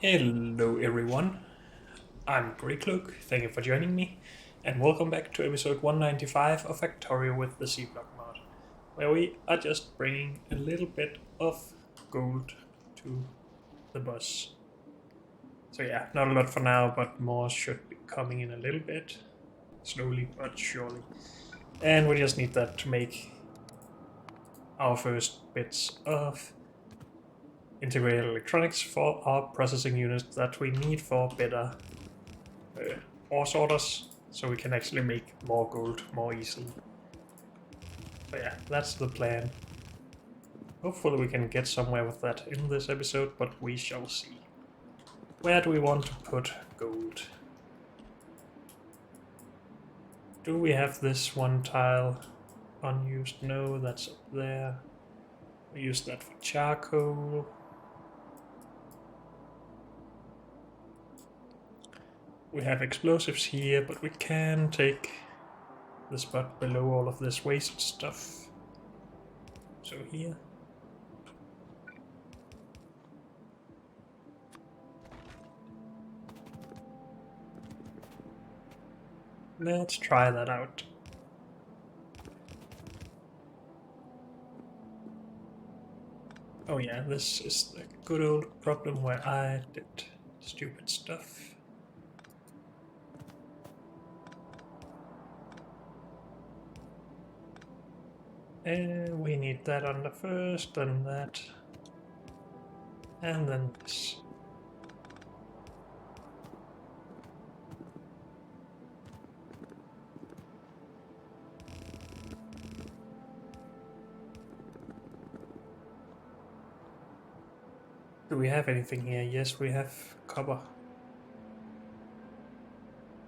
Hello everyone, I'm Greycloak, thank you for joining me, and welcome back to episode 195 of Factorio with the C-Block mod, where we are just bringing a little bit of gold to the boss. So yeah, not a lot for now, but more should be coming in a little bit, slowly but surely. And we just need that to make our first bits of integrated electronics for our processing units that we need for better ore sorters, so we can actually make more gold more easily. So yeah, that's the plan. Hopefully we can get somewhere with that in this episode, but we shall see. Where do we want to put gold? Do we have this one tile unused? No, that's up there. We use that for charcoal. We have explosives here, but we can take the spot below all of this waste stuff. So here. Let's try that out. Oh yeah, this is the good old problem where I did stupid stuff. And we need that on the first, and that. And then this. Do we have anything here? Yes, we have copper.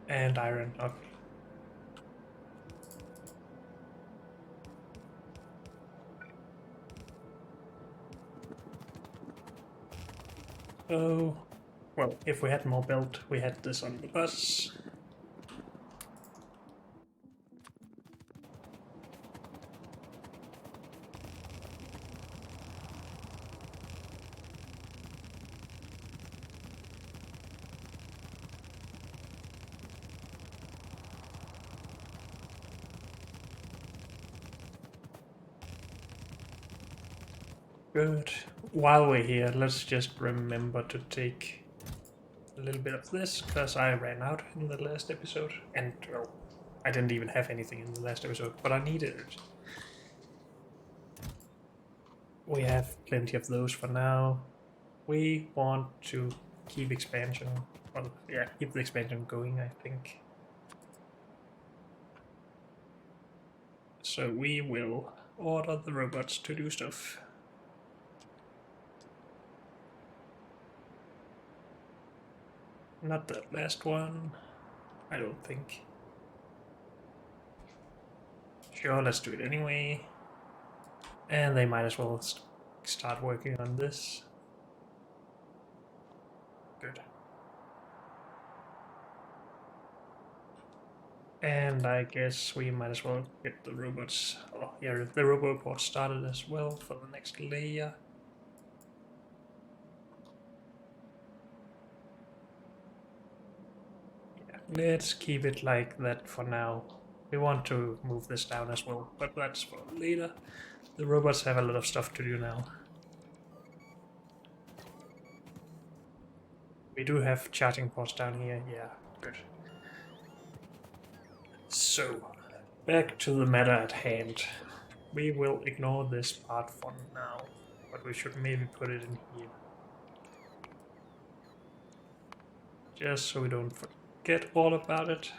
And iron, okay. So, well, if we had more built, we had this on the bus. Good. While we're here, let's just remember to take a little bit of this, because I ran out in the last episode. And, well, I didn't even have anything in the last episode, but I needed it. We have plenty of those for now. We want to keep expansion, well, yeah, keep the expansion going, I think. So we will order the robots to do stuff. Not that last one, I don't think. Sure, let's do it anyway. And they might as well start working on this. Good. And I guess we might as well get the robots, oh yeah, the roboport started as well for the next layer. Yeah, let's keep it like that for now. We want to move this down as well, but that's for later. The robots have a lot of stuff to do now. We do have charging ports down here, yeah, good. So, back to the matter at hand. We will ignore this part for now, but we should maybe put it in here. Just so we don't forget all about it.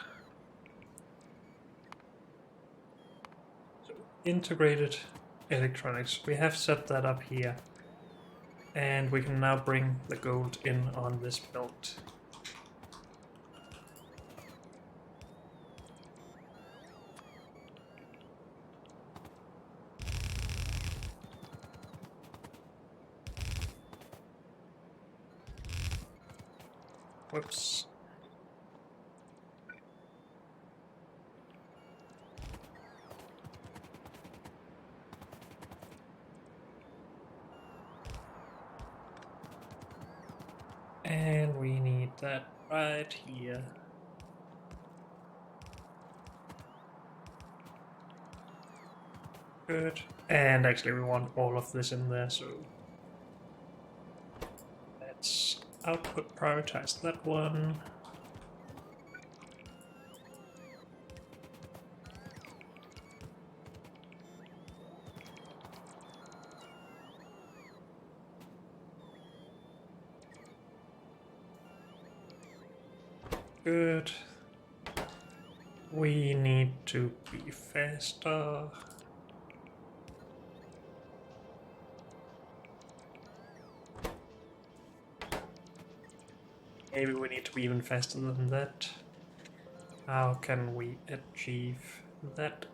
So, integrated electronics. We have set that up here. And we can now bring the gold in on this belt. Whoops. And we need that right here. Good. And actually we want all of this in there, so let's output prioritize that one. Good. We need to be faster. Maybe we need to be even faster than that. How can we achieve that?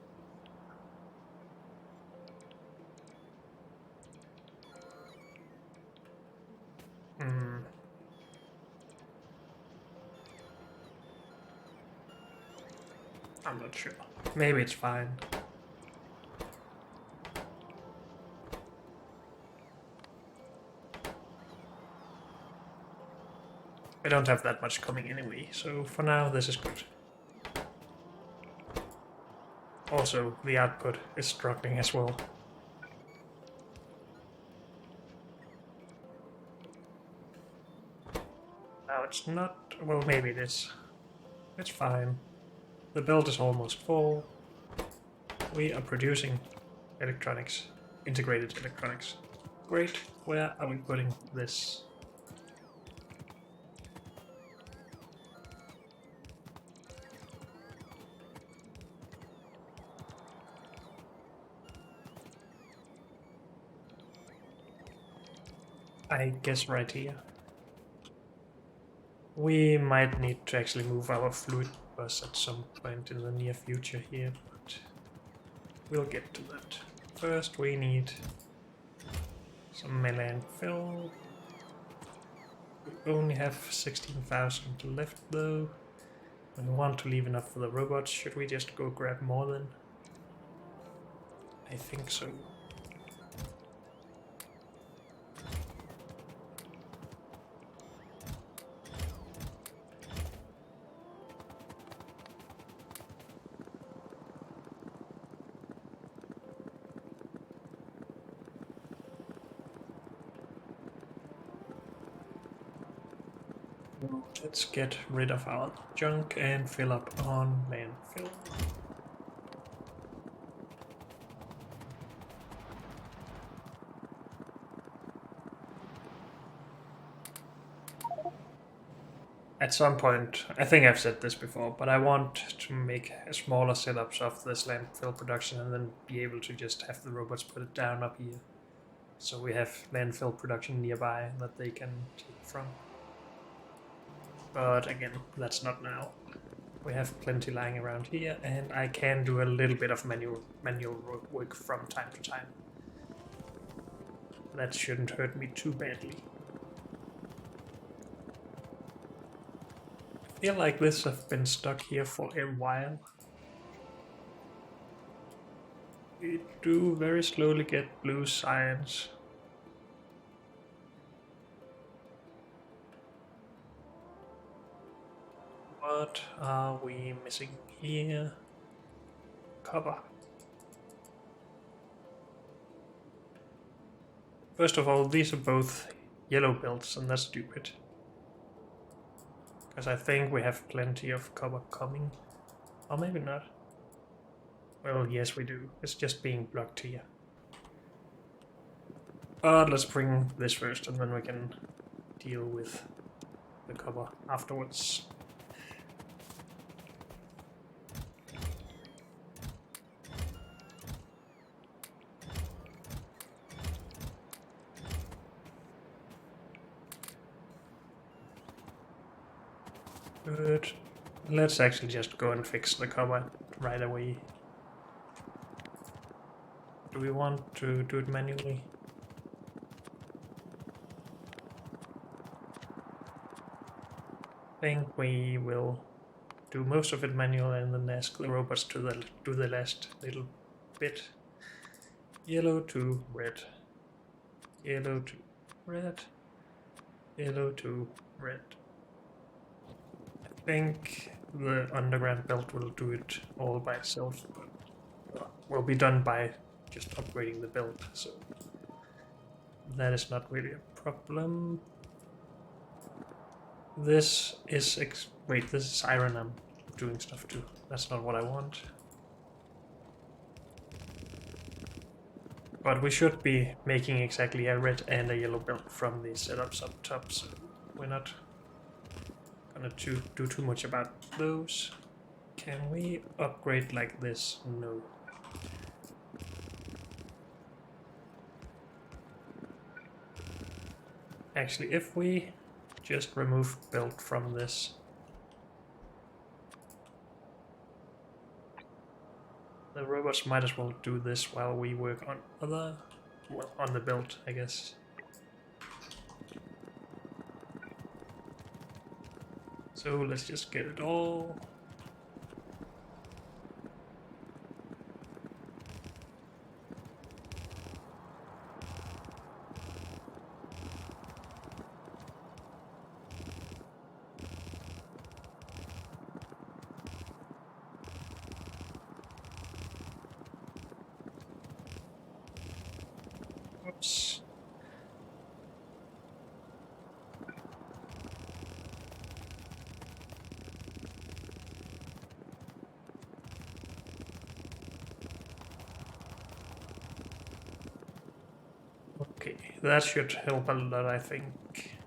I'm not sure. Maybe it's fine. I don't have that much coming anyway, so for now this is good. Also, the output is struggling as well. Now it's not... well, maybe it is. It's fine. The build is almost full. We are producing electronics. Integrated electronics. Great. Where are we putting this? I guess right here. We might need to actually move our fluid bus at some point in the near future here, but we'll get to that. First we need some landfill. We only have 16,000 left though. We want to leave enough for the robots. Should we just go grab more then? I think so. Let's get rid of our junk and fill up on landfill. At some point, I think I've said this before, but I want to make smaller setups of this landfill production and then be able to just have the robots put it down up here. So we have landfill production nearby that they can take from. But again, that's not now. We have plenty lying around here, and I can do a little bit of manual work from time to time. That shouldn't hurt me too badly. I feel like this has been stuck here for a while. We do very slowly get blue science. What are we missing here? Copper. First of all, these are both yellow belts, and that's stupid. Because I think we have plenty of copper coming. Or maybe not. Well, yes we do. It's just being blocked here. But let's bring this first, and then we can deal with the copper afterwards. Good. Let's actually just go and fix the copper right away. Do we want to do it manually? I think we will do most of it manual and then ask the robots to do the last little bit. Yellow to red. Yellow to red. Yellow to red. I think the underground belt will do it all by itself, but will be done by just upgrading the belt, so that is not really a problem. This is wait, this is iron I'm doing stuff to. That's not what I want. But we should be making exactly a red and a yellow belt from the setups up top, so we're not gonna do too much about those. Can we upgrade like this? No. Actually, if we just remove belt from this, the robots might as well do this while we work on on the belt, I guess. So let's just get it all. Oops. Okay, that should help a lot, I think.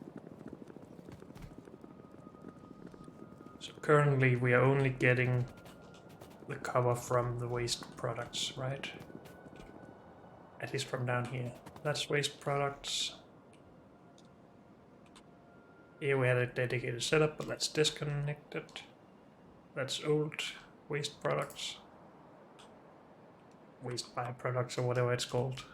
So currently we are only getting the cover from the waste products, right? At least from down here. That's waste products. Here we had a dedicated setup, but that's disconnected. That's old waste products. Waste byproducts or whatever it's called.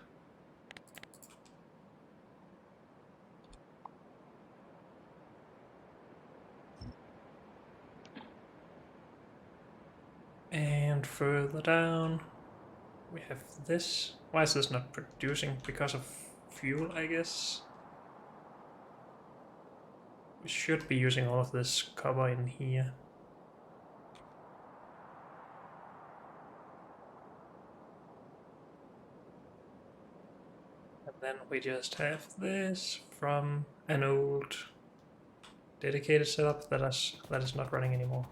And further down, we have this. Why is this not producing? Because of fuel, I guess. We should be using all of this cover in here. And then we just have this from an old dedicated setup that is not running anymore.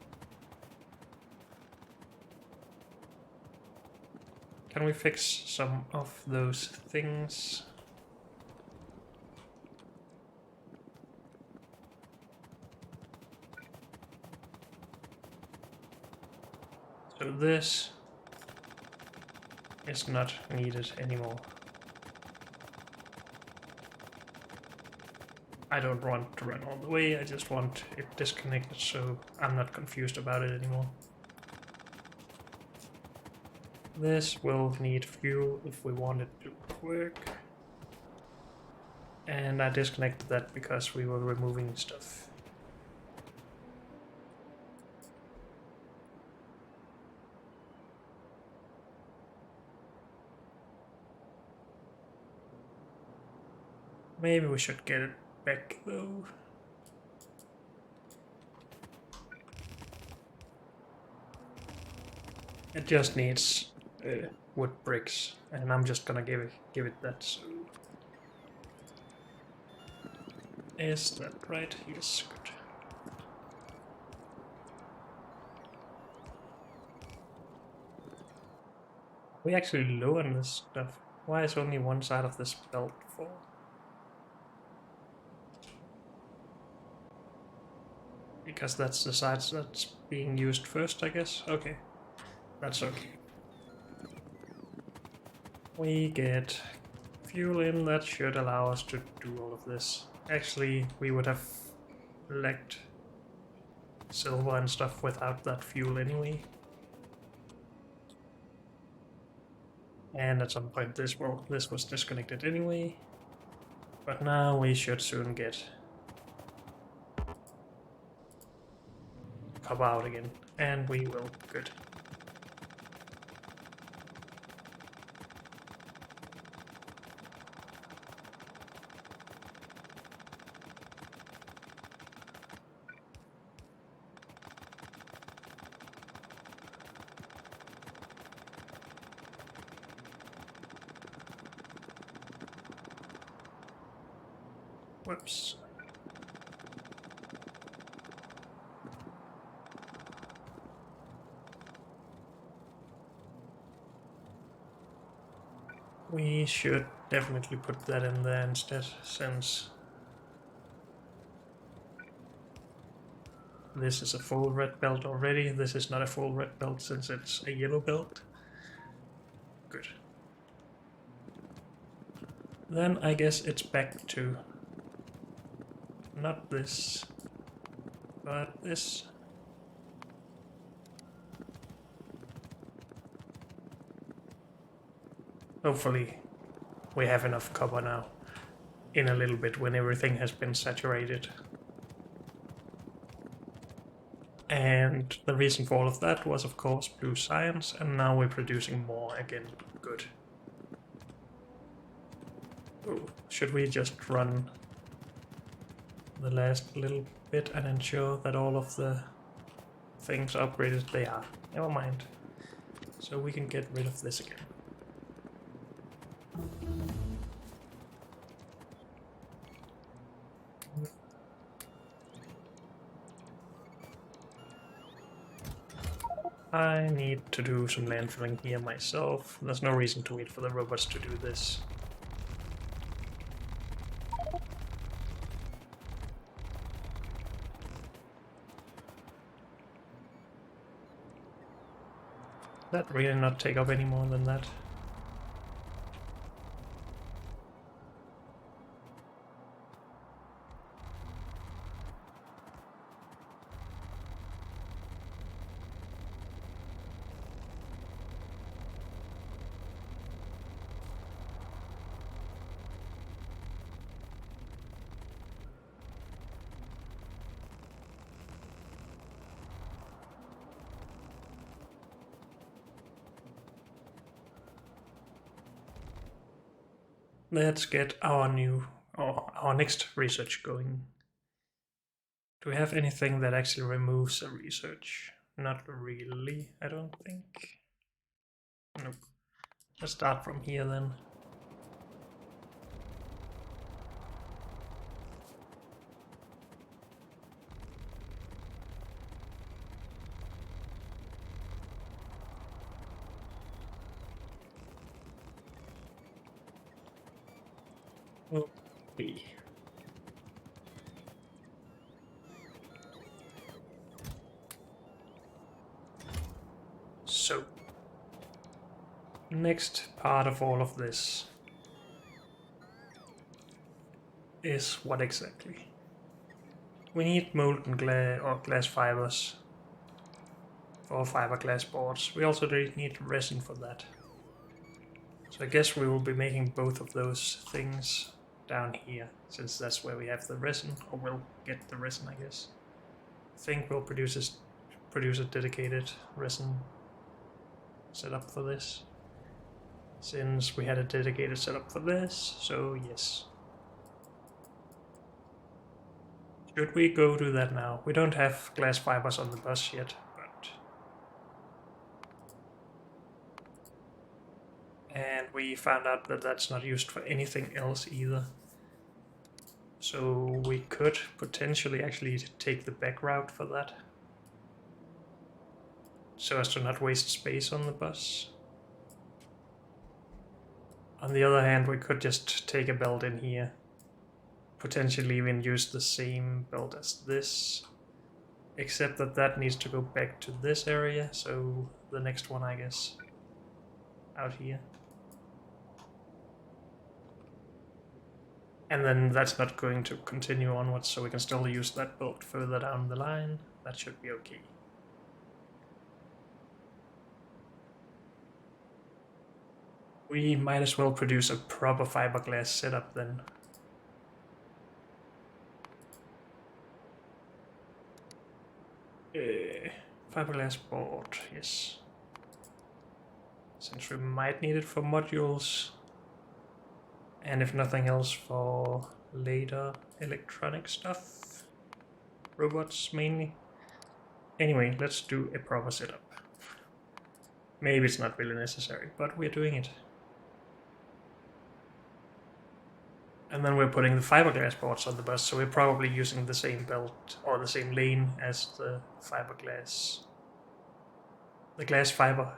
Can we fix some of those things? So this is not needed anymore. I don't want to run all the way, I just want it disconnected so I'm not confused about it anymore. This will need fuel if we want it to work. And I disconnected that because we were removing stuff. Maybe we should get it back though. It just needs wood bricks, and I'm just gonna give it that. So is that right? Yes, good. We actually low on this stuff. Why is only one side of this belt full? Because that's the side that's being used first, I guess. Okay, that's okay. We get fuel in, that should allow us to do all of this. Actually, we would have lacked silver and stuff without that fuel anyway. And at some point this was disconnected anyway. But now we should soon get copper out again. And we will. Good. Whoops. We should definitely put that in there instead, since this is a full red belt already. This is not a full red belt since it's a yellow belt. Good. Then I guess it's back to not this, but this. Hopefully we have enough copper now in a little bit when everything has been saturated. And the reason for all of that was of course blue science, and now we're producing more again. Good. Oh, should we just run the last little bit and ensure that all of the things are upgraded? They are. Never mind. So we can get rid of this again. I need to do some landfilling here myself. There's no reason to wait for the robots to do this. That really not take up any more than that. Let's get our next research going. Do we have anything that actually removes a research? Not really, I don't think. Nope. Let's start from here then. Okay. So, next part of all of this is what exactly? We need molten glass or glass fibers for fiberglass boards. We also need resin for that. So I guess we will be making both of those things down here, since that's where we have the resin, or we'll get the resin, I guess. I think we'll produce a dedicated resin setup for this, since we had a dedicated setup for this, so yes. Should we go do that now? We don't have glass fibers on the bus yet, but... And we found out that that's not used for anything else either. So we could potentially actually take the back route for that, so as to not waste space on the bus. On the other hand, we could just take a belt in here, potentially even use the same belt as this, except that that needs to go back to this area, so the next one, I guess, out here. And then that's not going to continue onwards, so we can still use that belt further down the line. That should be okay. We might as well produce a proper fiberglass setup then. Fiberglass board, yes. Since we might need it for modules, and if nothing else for later electronic stuff. Robots mainly. Anyway, let's do a proper setup. Maybe it's not really necessary, but we're doing it. And then we're putting the fiberglass boards on the bus, so we're probably using the same belt or the same lane as the fiberglass. The glass fiber.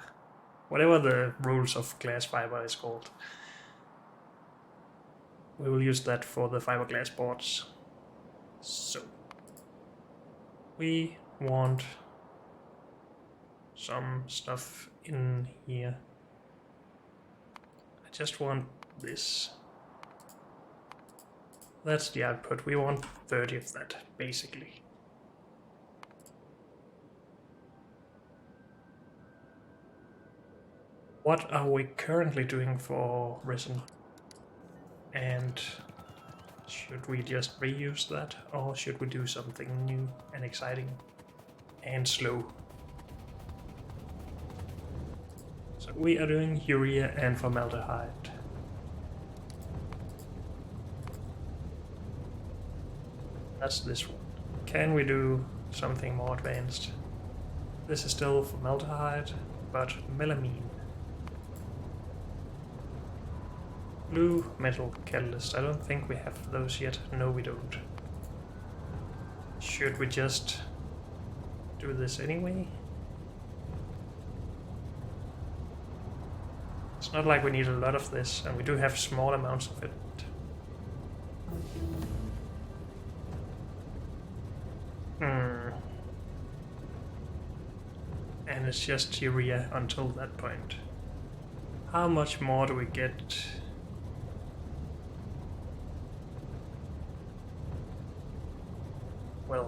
Whatever the rules of glass fiber is called. We will use that for the fiberglass boards. So we want some stuff in here. I just want this. That's the output. We want 30 of that, basically. What are we currently doing for resin? And should we just reuse that, or should we do something new and exciting and slow? So we are doing urea and formaldehyde. That's this one. Can we do something more advanced? This is still formaldehyde, but melamine. Blue metal catalyst. I don't think we have those yet. No, we don't. Should we just do this anyway? It's not like we need a lot of this, and we do have small amounts of it. And it's just urea until that point. How much more do we get? Well,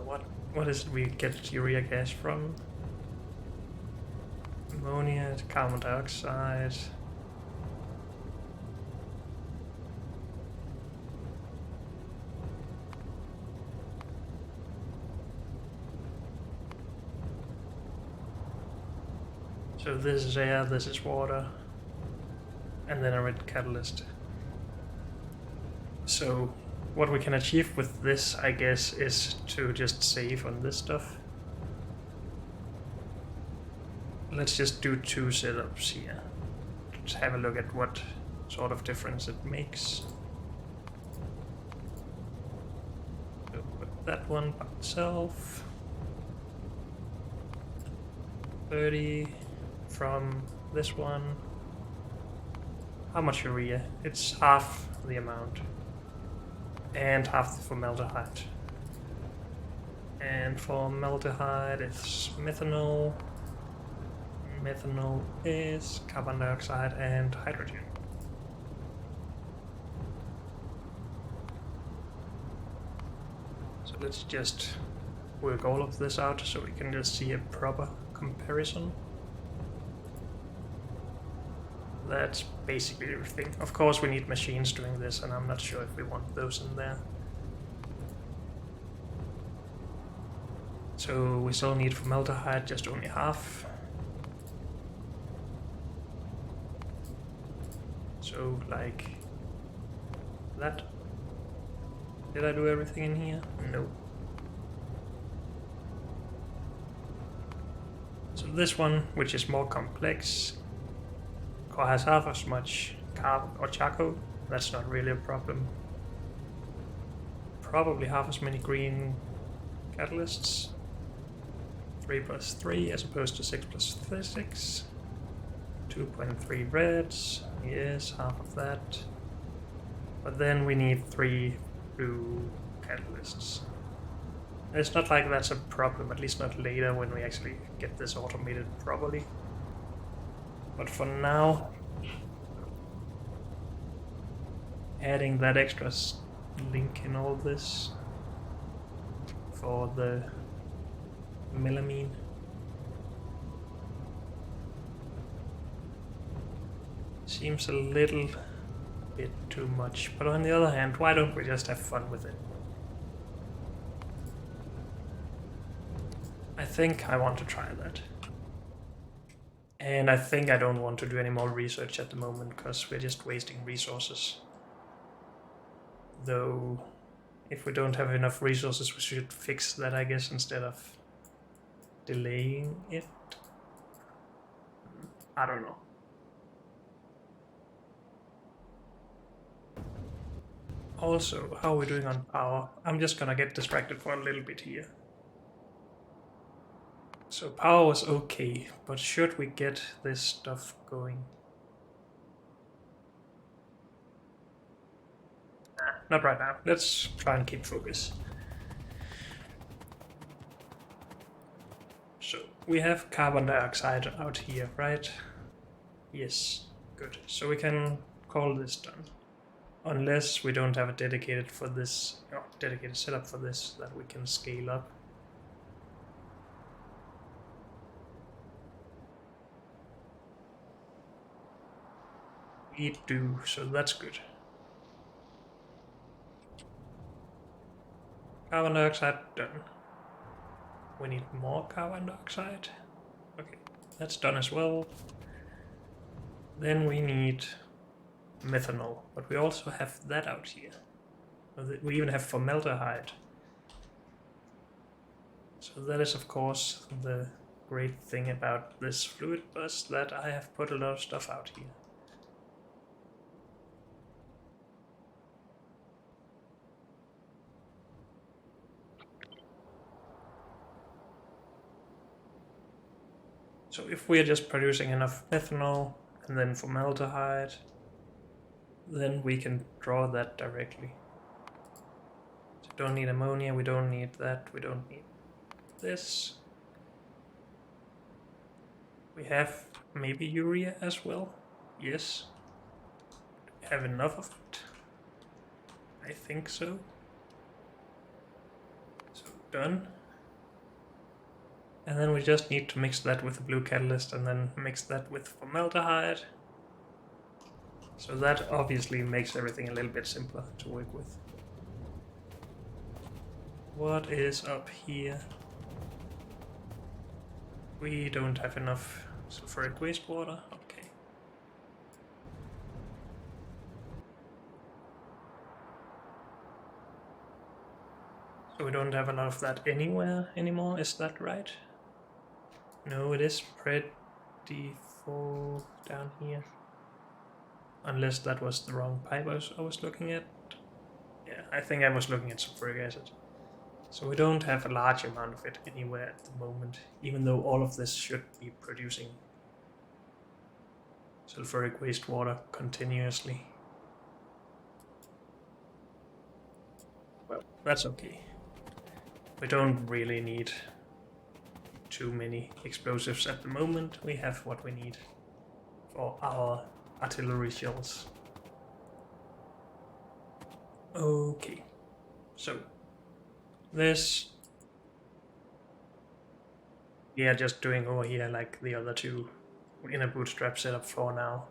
what is it we get urea gas from? Ammonia, carbon dioxide. So this is air, this is water, and then a red catalyst. So what we can achieve with this, I guess, is to just save on this stuff. Let's just do 2 setups here. Let's have a look at what sort of difference it makes. So put that one by itself. 30 from this one. How much urea? It's half the amount. And half the formaldehyde. And formaldehyde is methanol. Methanol is carbon dioxide and hydrogen. So let's just work all of this out so we can just see a proper comparison. That's basically everything. Of course we need machines doing this, and I'm not sure if we want those in there. So we still need formaldehyde, just only half. So like that. Did I do everything in here? No. So this one, which is more complex, has half as much carb or charcoal. That's not really a problem. Probably half as many green catalysts. 3 plus 3 as opposed to 6 plus 6. 2.3 reds. Yes, half of that. But then we need 3 blue catalysts. It's not like that's a problem, at least not later when we actually get this automated properly. But for now, adding that extra link in all this for the melamine seems a little bit too much. But on the other hand, why don't we just have fun with it? I think I want to try that. And I think I don't want to do any more research at the moment, because we're just wasting resources. Though, if we don't have enough resources, we should fix that, I guess, instead of delaying it. I don't know. Also, how are we doing on power? I'm just gonna get distracted for a little bit here. So power was okay, but should we get this stuff going? Not right now. Let's try and keep focus. So we have carbon dioxide out here, right? Yes, good. So we can call this done. Unless we don't have a dedicated for this, dedicated setup for this that we can scale up. We do, so that's good. Carbon dioxide done. We need more carbon dioxide. Okay, that's done as well. Then we need methanol, but we also have that out here. We even have formaldehyde. So that is of course the great thing about this fluid bus, that I have put a lot of stuff out here. So if we are just producing enough methanol and then formaldehyde, then we can draw that directly. So don't need ammonia, we don't need that, we don't need this. We have maybe urea as well. Yes. Do we have enough of it? I think so. So done. And then we just need to mix that with the blue catalyst and then mix that with formaldehyde. So that obviously makes everything a little bit simpler to work with. What is up here? We don't have enough sulfuric wastewater. Okay. So we don't have a lot of that anywhere anymore, is that right? No, it is pretty full down here. Unless that was the wrong pipe I was looking at. Yeah, I think I was looking at sulfuric acid. So we don't have a large amount of it anywhere at the moment, even though all of this should be producing sulfuric wastewater continuously. Well, that's okay. We don't really need too many explosives at the moment. We have what we need for our artillery shells. Okay, so this we are just doing over here like the other two in a bootstrap setup for now.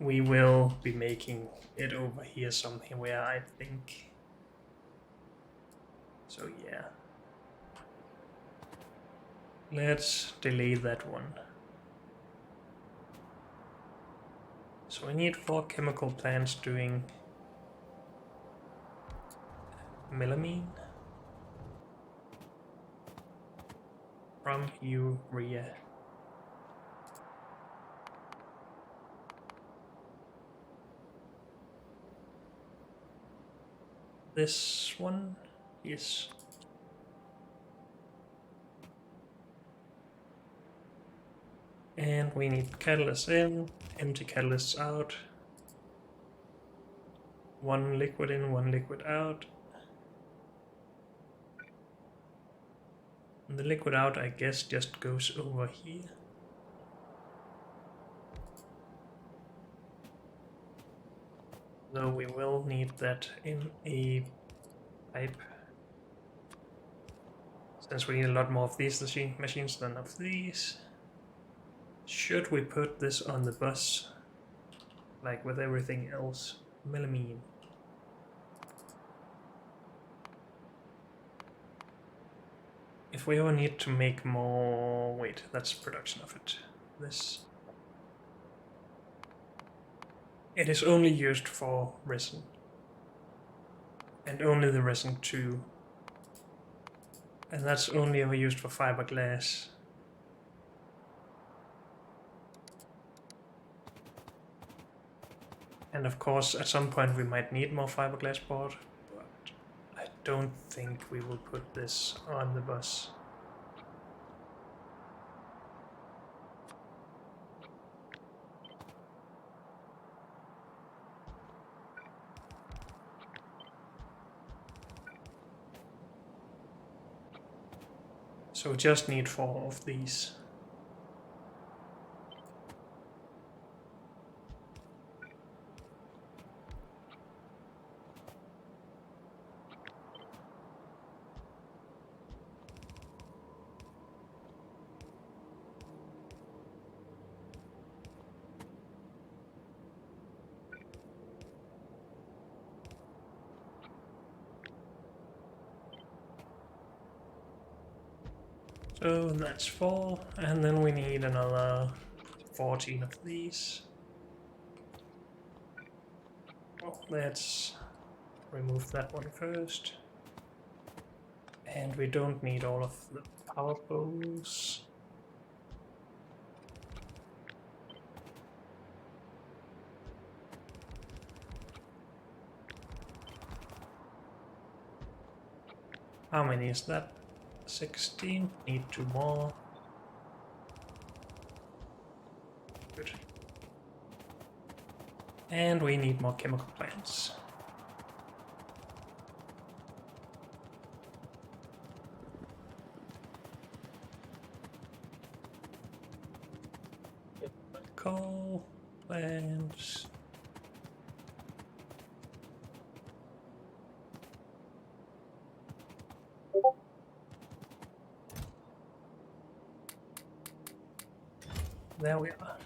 We will be making it over here somewhere, I think. So yeah. Let's delay that one. So we need 4 chemical plants doing melamine from urea. This one is and we need catalysts in, empty catalysts out. 1 liquid in, 1 liquid out. And the liquid out, I guess, just goes over here. Though we will need that in a pipe. Since we need a lot more of these machines than of these. Should we put this on the bus? Like with everything else? Melamine. If we ever need to make more... Wait, that's production of it. This... It is only used for resin. And only the resin too. And that's only ever used for fiberglass. And of course, at some point we might need more fiberglass board, but I don't think we will put this on the bus. So we just need 4 of these. So that's 4, and then we need another 14 of these. Well, let's remove that one first. And we don't need all of the power poles. How many is that? 16. Need 2 more. Good. And we need more chemical plants. Coal plants. There we are.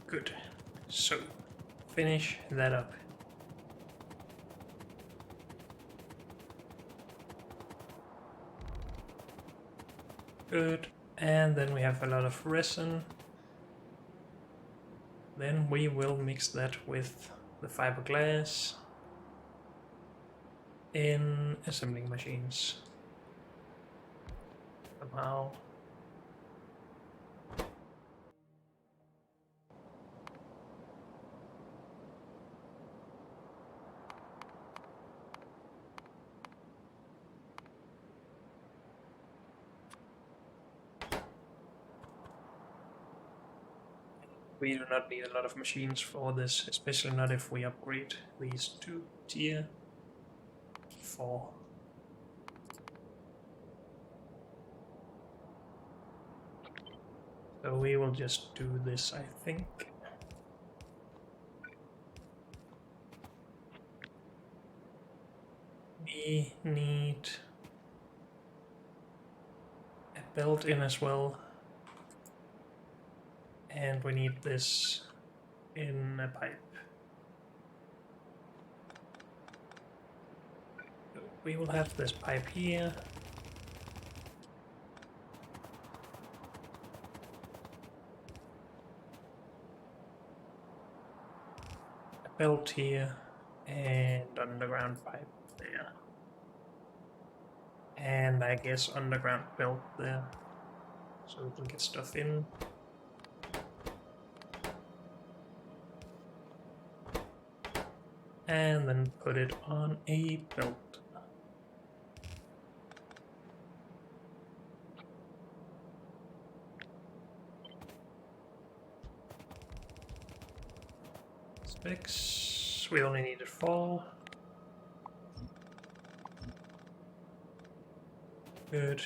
Good. So, finish that up. Good. And then we have a lot of resin. Then we will mix that with the fiberglass in assembling machines. Somehow. We do not need a lot of machines for this, especially not if we upgrade these to tier 4. So we will just do this, I think. We need a belt in as well. And we need this in a pipe. So we will have this pipe here. A belt here and underground pipe there. And I guess underground belt there. So we can get stuff in. And then put it on a belt. Specs, we only needed 4. Good.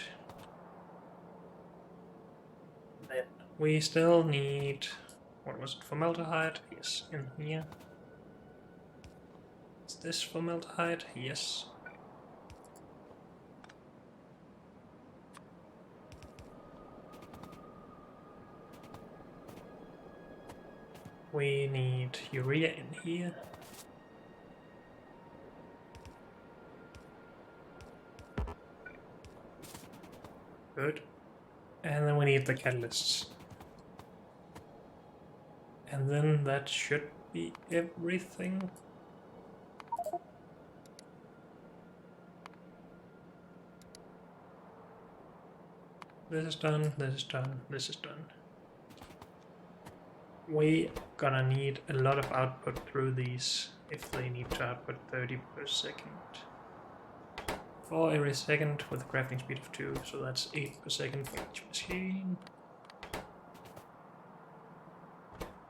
Then we still need, what was it, formaldehyde? Yes, in here. Is this formaldehyde? Yes. We need urea in here. Good. And then we need the catalysts. And then that should be everything. This is done, this is done, this is done. We gonna need a lot of output through these if they need to output 30 per second. 4 every second with a crafting speed of 2, so that's 8 per second for each machine.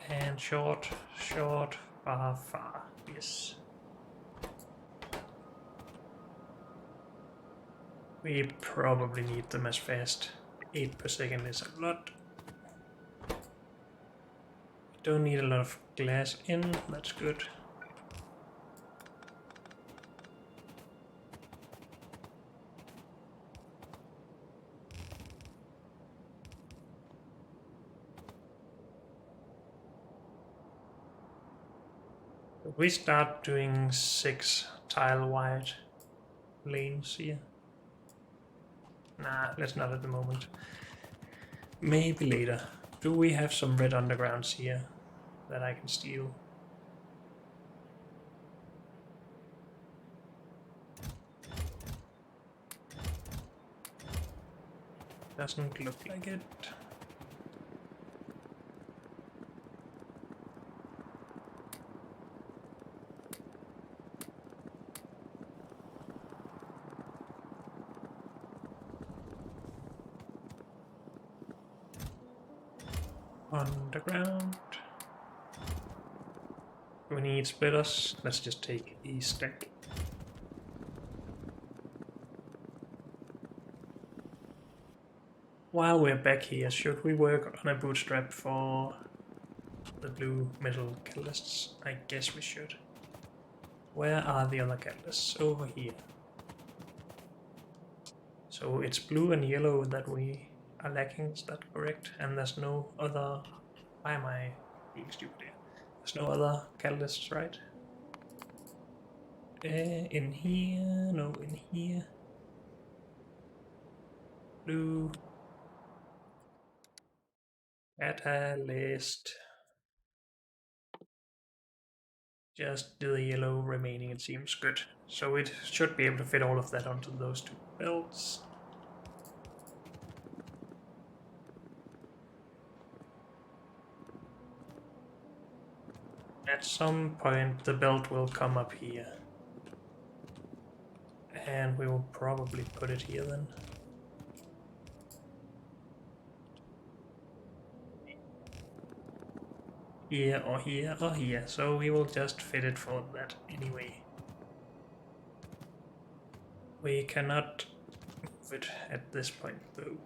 And short, far, far, yes. We probably need them as fast. 8 per second is a lot. Don't need a lot of glass in, that's good. If we start doing 6 tile wide lanes here. Nah, let's not at the moment. Maybe later. Do we have some red undergrounds here that I can steal? Doesn't look like it. Underground. We need splitters. Let's just take a stack. While we're back here, should we work on a bootstrap for the blue metal catalysts? I guess we should. Where are the other catalysts? Over here. So it's blue and yellow that we are lacking, is that correct? And there's no other... Why am I being stupid here? There's no other catalysts, right? In here, no, in here. Blue. Catalyst. Just the yellow remaining, it seems good. So it should be able to fit all of that onto those 2 belts. At some point the belt will come up here. And we will probably put it here then. Here or here or here, so we will just fit it for that anyway. We cannot move it at this point though.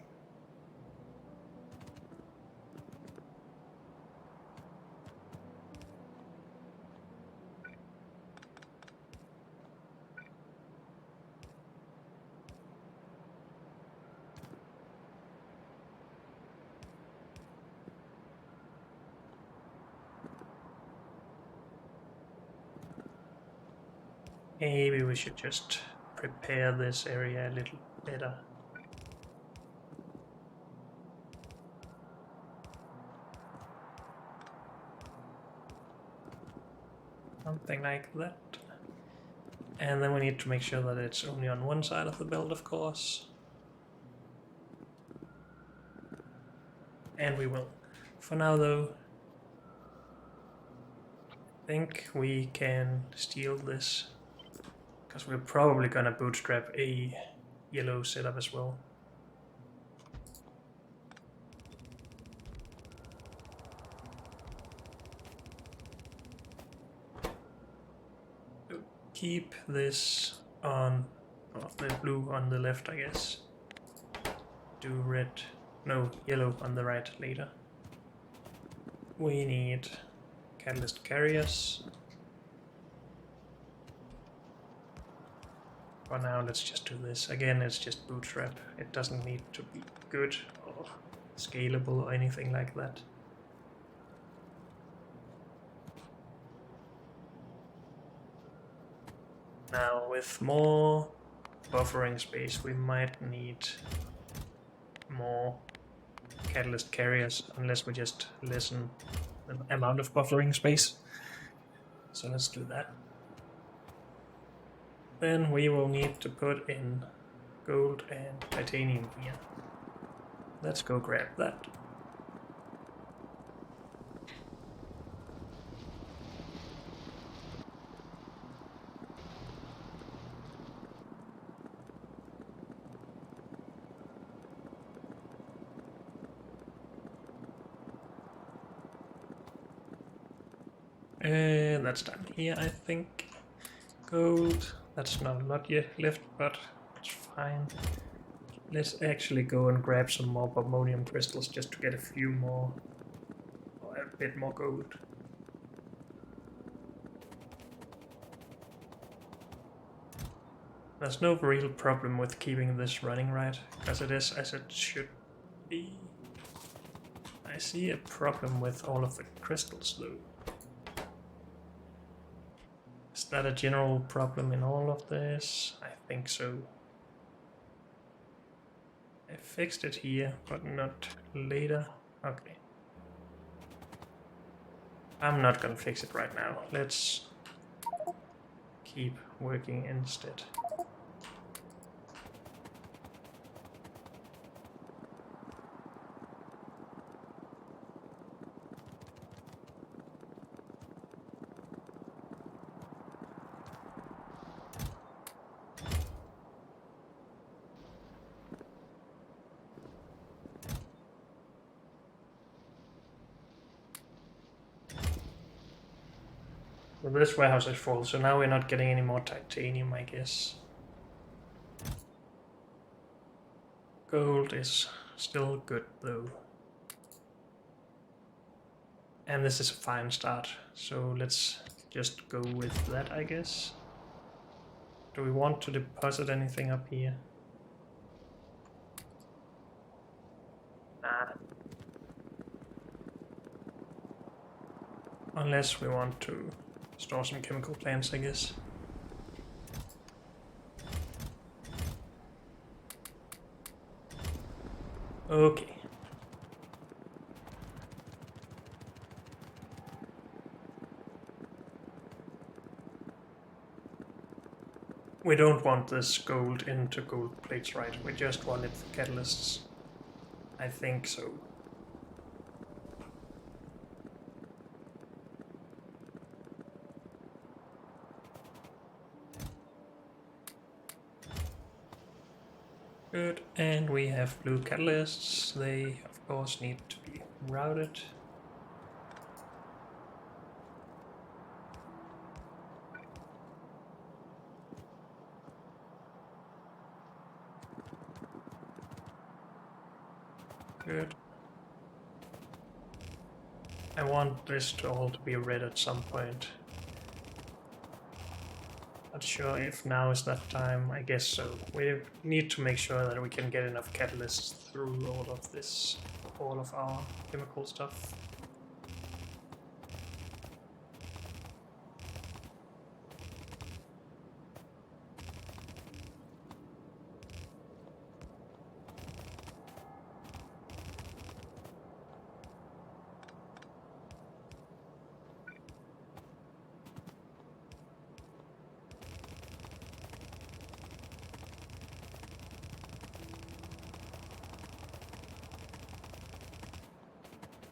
Maybe we should just prepare this area a little better. Something like that. And then we need to make sure that it's only on one side of the belt, of course. And we will. For now though, I think we can steal this. Because we're probably gonna bootstrap a yellow setup as well. Keep this on, oh, the blue on the left, I guess. Do red, no, yellow on the right later. We need catalyst carriers. For now, let's just do this. Again, it's just bootstrap. It doesn't need to be good or scalable or anything like that. Now, with more buffering space, we might need more catalyst carriers, unless we just lessen the amount of buffering space. So let's do that. Then we will need to put in gold and titanium here. let's go grab that. That's done here, I think. Gold, that's not yet left, but it's fine. Let's actually go and grab some more ammonium crystals just to get a few more, or a bit more gold. There's no real problem with keeping this running, right? Because it is as it should be. I see a problem with all of the crystals though. Is that a general problem in all of this? I think so. I fixed it here, but not later. Okay. I'm not gonna fix it right now. Let's keep working instead. So this warehouse is full, so now we're not getting any more titanium, I guess. Gold is still good though. And this is a fine start, so let's just go with that, I guess. Do we want to deposit anything up here? Nah. Unless we want to store some chemical plants, I guess. Okay. We don't want this gold into gold plates, right? We just want it for catalysts. I think so. Good, and we have blue catalysts. They, of course, need to be routed. Good. I want this to all to be red at some point. Not sure if now is that time. I guess so. We need to make sure that we can get enough catalysts through all of this, all of our chemical stuff.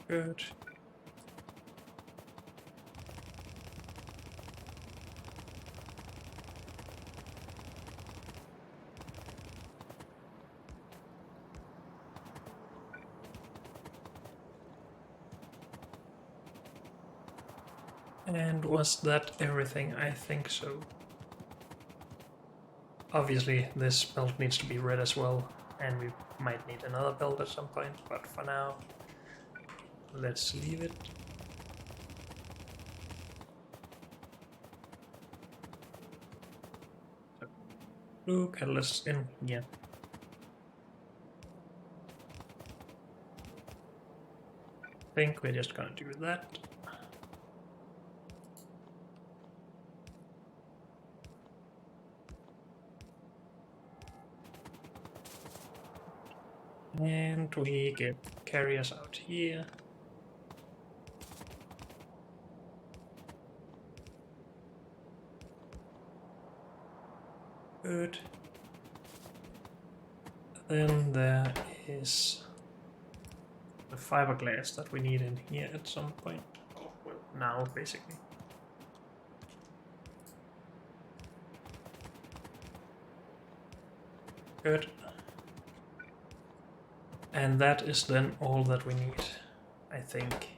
Good. And was that everything? I think so. Obviously, this belt needs to be red as well, and we might need another belt at some point, but for now, let's leave it. So, blue catalyst in here. I think we're just gonna do that. And we get carriers out here. Good. Then there is the fiberglass that we need in here at some point. Oh, well, now, basically. Good. And that is then all that we need, I think.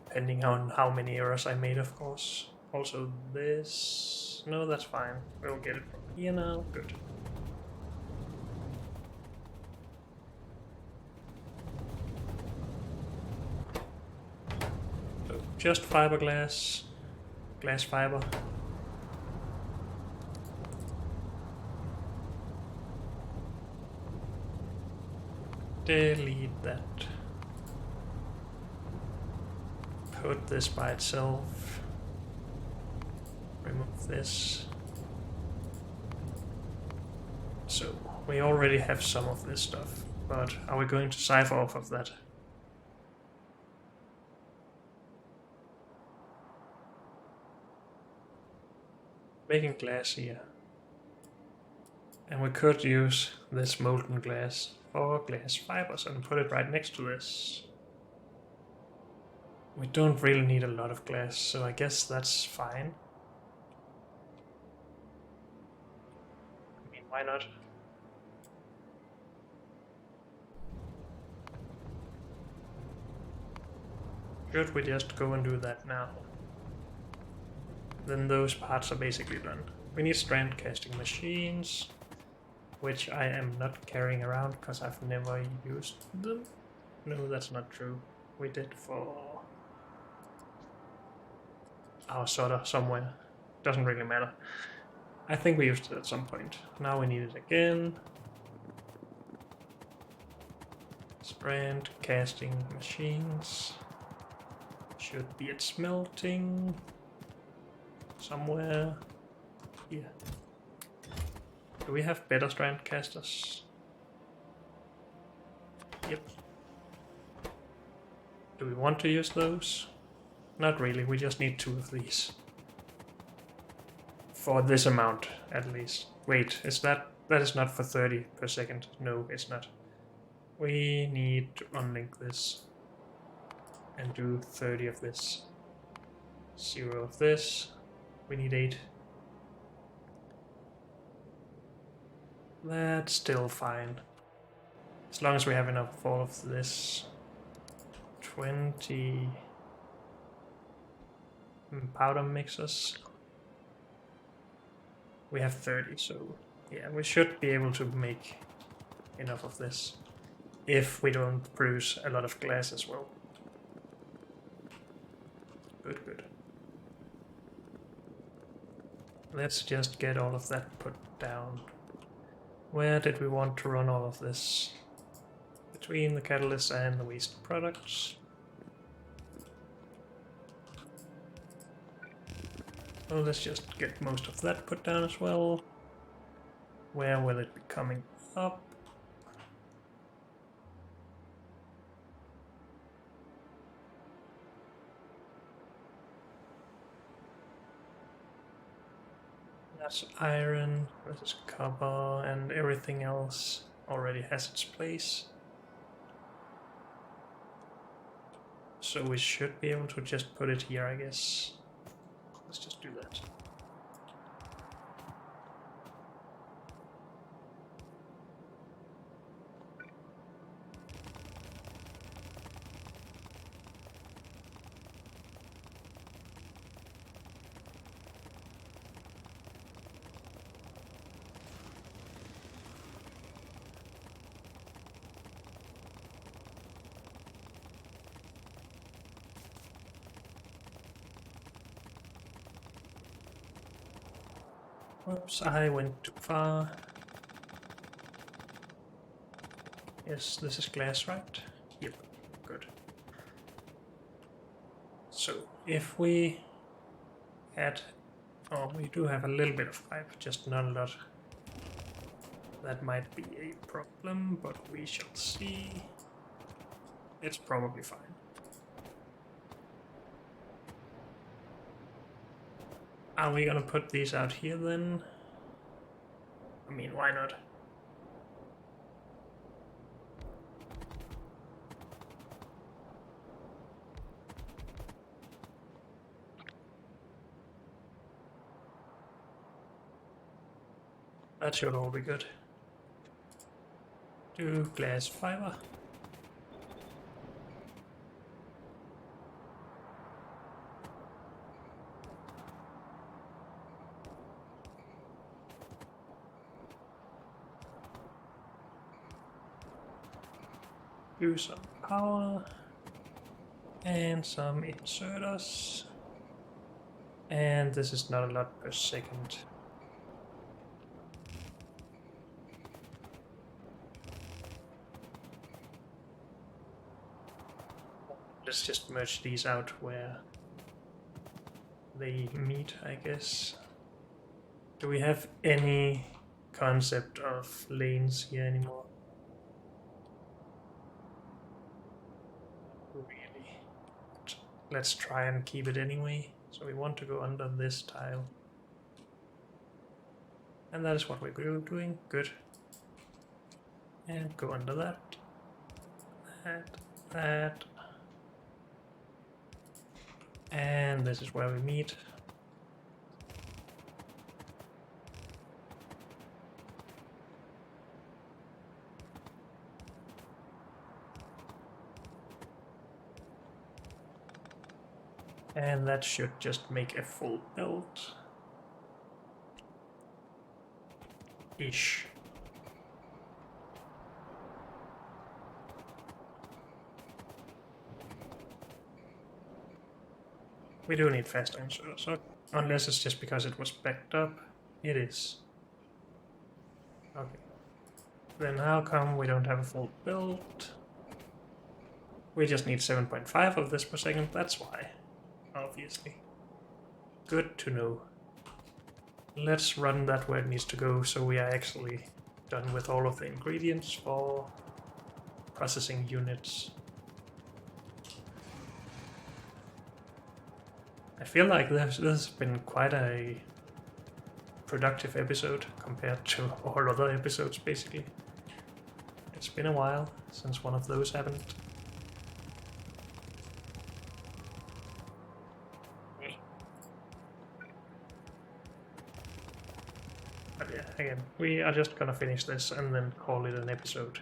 Depending on how many errors I made, of course. Also this... No, that's fine. We'll get it from here now. Good. So just fiberglass. Glass fiber. Delete that. Put this by itself. Remove this. So, we already have some of this stuff, but are we going to cipher off of that? Making glass here. And we could use this molten glass for glass fibers and put it right next to this. We don't really need a lot of glass, so I guess that's fine. I mean, why not? Should we just go and do that now? Then those parts are basically done. We need strand casting machines, which I am not carrying around because I've never used them. No, that's not true. We did for our solder somewhere. Doesn't really matter. I think we used it at some point. Now we need it again. Strand casting machines. Should be at smelting. Somewhere here. Do we have better strand casters? Yep. Do we want to use those? Not really, we just need 2 of these. For this amount, at least. Wait, is that is not for 30 per second. No, it's not. We need to unlink this. And do 30 of this. 0 of this. We need 8. That's still fine. As long as we have enough of all of this. 20 powder mixers. We have 30, so yeah, we should be able to make enough of this. If we don't produce a lot of glass as well. Good, good. Let's just get all of that put down. Where did we want to run all of this? Between the catalyst and the waste products. So let's just get most of that put down as well. Where will it be coming up? That's iron, this is copper, and everything else already has its place. So we should be able to just put it here, I guess. Let's just do that. Whoops, I went too far. Yes, this is glass, right? Yep, good. So, if we add... Oh, we do have a little bit of pipe, just not a lot. That might be a problem, but we shall see. It's probably fine. Are we gonna put these out here then? I mean, why not? That should all be good. Do glass fiber. Do some power and some inserters, and this is not a lot per second. Let's just merge these out where they meet, I guess. Do we have any concept of lanes here anymore? Really? Let's try and keep it anyway. So we want to go under this tile. And that is what we're doing. Good. And go under that. That. And this is where we meet. And that should just make a full belt. Ish. We do need faster inserters, so unless it's just because it was backed up. It is. Okay. Then how come we don't have a full build? We just need 7.5 of this per second, that's why. Obviously. Good to know. Let's run that where it needs to go so we are actually done with all of the ingredients for processing units. I feel like this has been quite a productive episode compared to all other episodes, basically. It's been a while since one of those happened. But yeah, again, we are just gonna finish this and then call it an episode.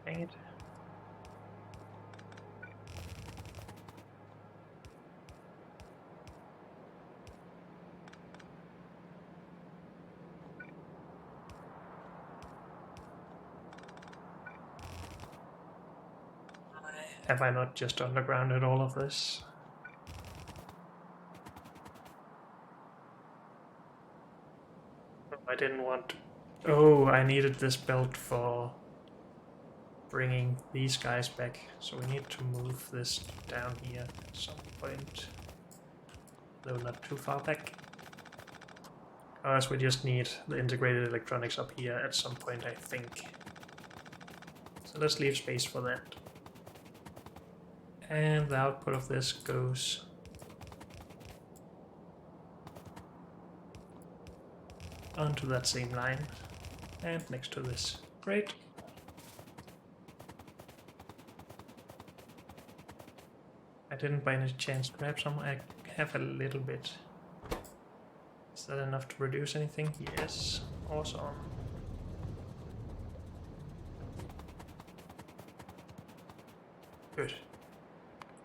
Dang it. Have I not just undergrounded all of this? I didn't want... Oh, I needed this belt for bringing these guys back, so we need to move this down here at some point, though not too far back. Otherwise we just need the integrated electronics up here at some point, I think. So let's leave space for that. And the output of this goes onto that same line and next to this. Great. I didn't by any chance grab some. I have a little bit. Is that enough to produce anything? Yes. Awesome. Good.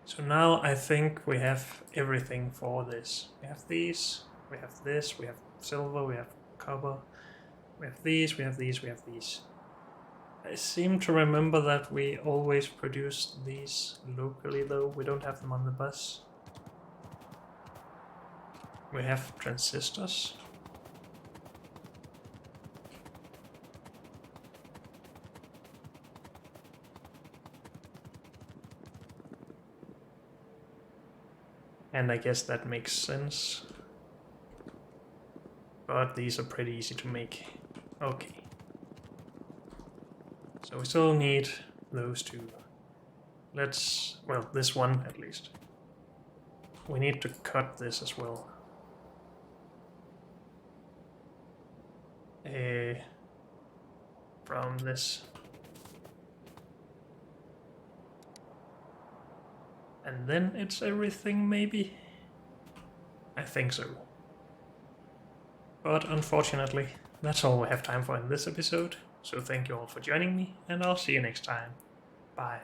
So now I think we have everything for this. We have these, we have this, we have silver, we have copper, we have these, we have these, we have these. I seem to remember that we always produce these locally though, we don't have them on the bus. We have transistors. And I guess that makes sense. But these are pretty easy to make. Okay. So we still need those two. Let's, well, this one at least. We need to cut this as well. from this. And then it's everything, maybe? I think so. But unfortunately, that's all we have time for in this episode. So thank you all for joining me, and I'll see you next time. Bye.